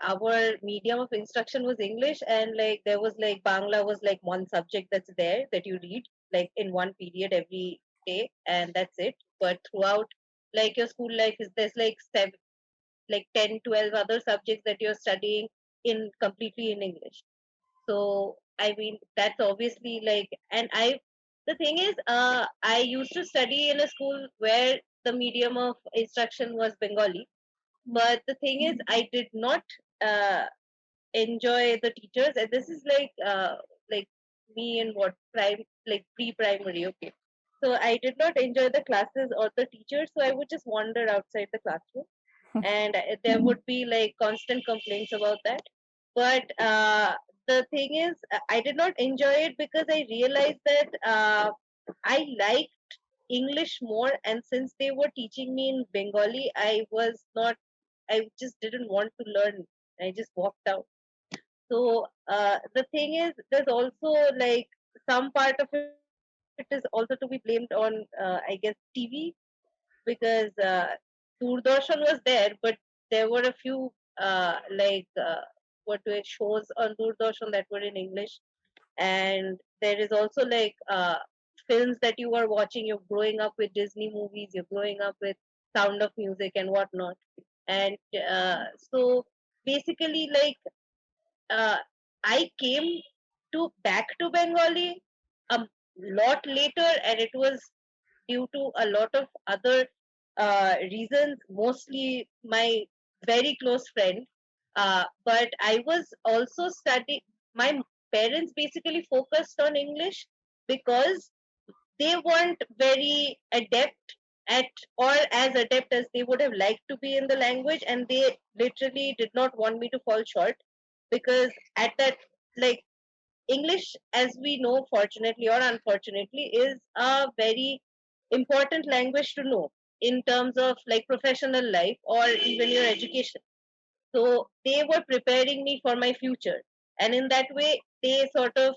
our medium of instruction was English, and like there was like Bangla was like one subject that's there that you read like in one period every day, and that's it. But throughout like your school life is there's like seven, like 10, 12 other subjects that you're studying in completely in English. So I mean that's obviously like, and I the thing is I used to study in a school where the medium of instruction was Bengali, but the thing is I did not uh, enjoy the teachers, and this is like me in what prime, like pre-primary, okay. So I did not enjoy the classes or the teachers, so I would just wander outside the classroom, and there would be like constant complaints about that. But the thing is, I did not enjoy it because I realized that I liked English more, and since they were teaching me in Bengali, I just didn't want to learn. I just walked out. So the thing is, there's also like some part of it is also to be blamed on, I guess, TV, because Doordarshan was there, but there were a few what do it shows on Doordarshan that were in English, and there is also like films that you are watching. You're growing up with Disney movies. You're growing up with Sound of Music and whatnot, and so basically like uh, I came to back to Bengali a lot later, and it was due to a lot of other reasons, mostly my very close friend. But I was also studying. My parents basically focused on English because they weren't very adept at, or as adept as they would have liked to be in the language, and they literally did not want me to fall short, because at that, like, English, as we know, fortunately or unfortunately, is a very important language to know in terms of like professional life or even your education. So they were preparing me for my future, and in that way they sort of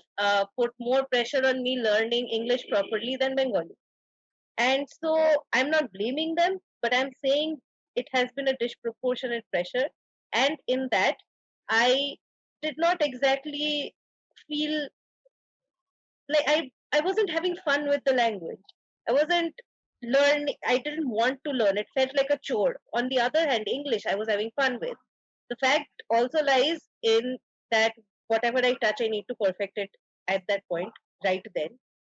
put more pressure on me learning English properly than Bengali. And so I'm not blaming them, but I'm saying it has been a disproportionate pressure, and in that I did not exactly feel like I wasn't having fun with the language. I wasn't learning. I didn't want to learn. It felt like a chore. On the other hand, English I was having fun with. The fact also lies in that whatever I touch, I need to perfect it at that point, right then.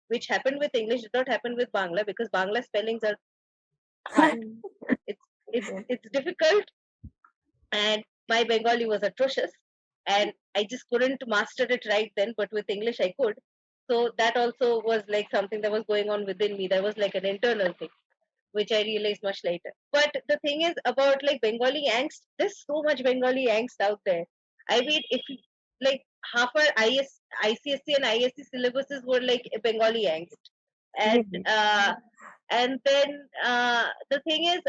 Which happened with English did not happen with Bangla, because Bangla spellings are hard. It's it's difficult, and my Bengali was atrocious, and I just couldn't master it right then. But with English, I could. So that also was like something that was going on within me. That was like an internal thing, which I realized much later. But the thing is about like Bengali angst, there's so much Bengali angst out there. I mean, if like half our ICSC and ISC syllabuses were like Bengali angst, and Really? and then the thing is,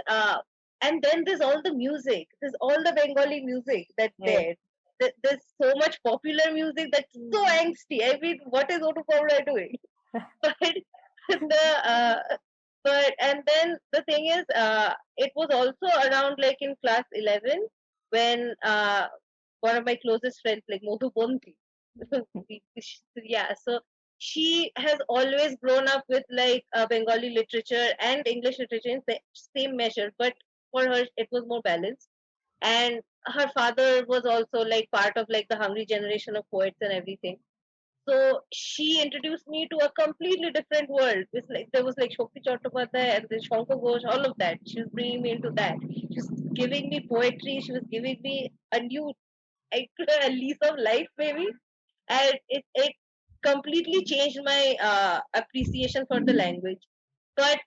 and then there's all the music. There's all the Bengali music that's Yes. there. There's so much popular music that's so angsty. I mean, what is Otu Paula doing? But the but and then the thing is, it was also around like in class 11 when one of my closest friends, like Modhu Bonti, yeah, so she has always grown up with like Bengali literature and English literature in same measure, but for her it was more balanced. And her father was also like part of like the hungry generation of poets and everything. So she introduced me to a completely different world. It's like there was like Shokti Chattopadhyay and then Shankar Ghosh, all of that. She was bringing me into that. She was giving me poetry. She was giving me a new, like, a lease of life, maybe. And it completely changed my appreciation for the language. But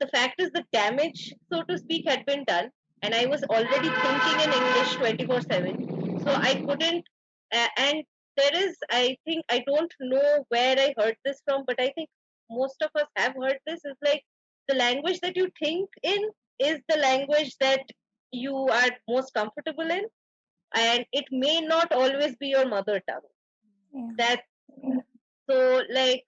the fact is, the damage, so to speak, had been done, and I was already thinking in English 24/7. So I couldn't, and there is, I think, I don't know where I heard this from, but I think most of us have heard this. Is like the language that you think in is the language that you are most comfortable in, and it may not always be your mother tongue. Yeah. That so like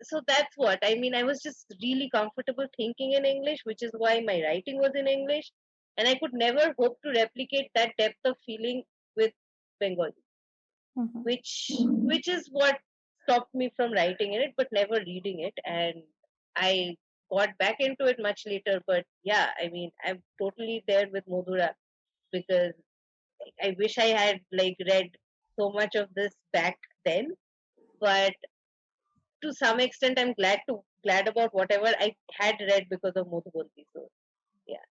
so that's what I mean. I was just really comfortable thinking in English, which is why my writing was in English. and I could never hope to replicate that depth of feeling with Bengali, Mhm. which is what stopped me from writing in it, but never reading it. And I got back into it much later. But yeah, I mean, I'm totally there with Modura, because I wish I had like read so much of this back then. But to some extent, I'm glad about whatever I had read because of Mothubunti. So yeah.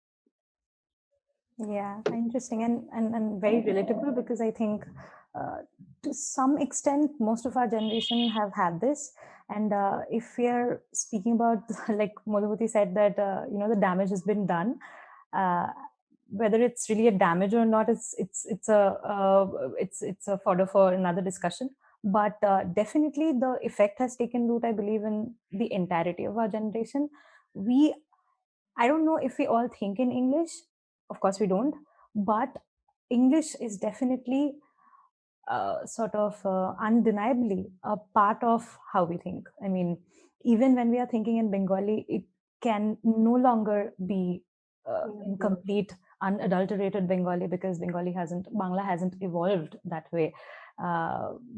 Yeah, interesting, and very relatable, because I think uh, to some extent most of our generation have had this. And if we are speaking about, like Madhuvati said, that the damage has been done. Uh, Whether it's really a damage or not, it's a fodder for another discussion. But definitely the effect has taken root, I believe, in the entirety of our generation. We I don't know if we all think in English. Of course, we don't. But English is definitely sort of undeniably a part of how we think. I mean, even when we are thinking in Bengali, it can no longer be in Mhm. complete, unadulterated Bengali, because Bangla hasn't evolved that way,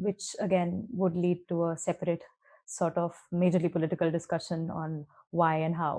which again would lead to a separate sort of majorly political discussion on why and how.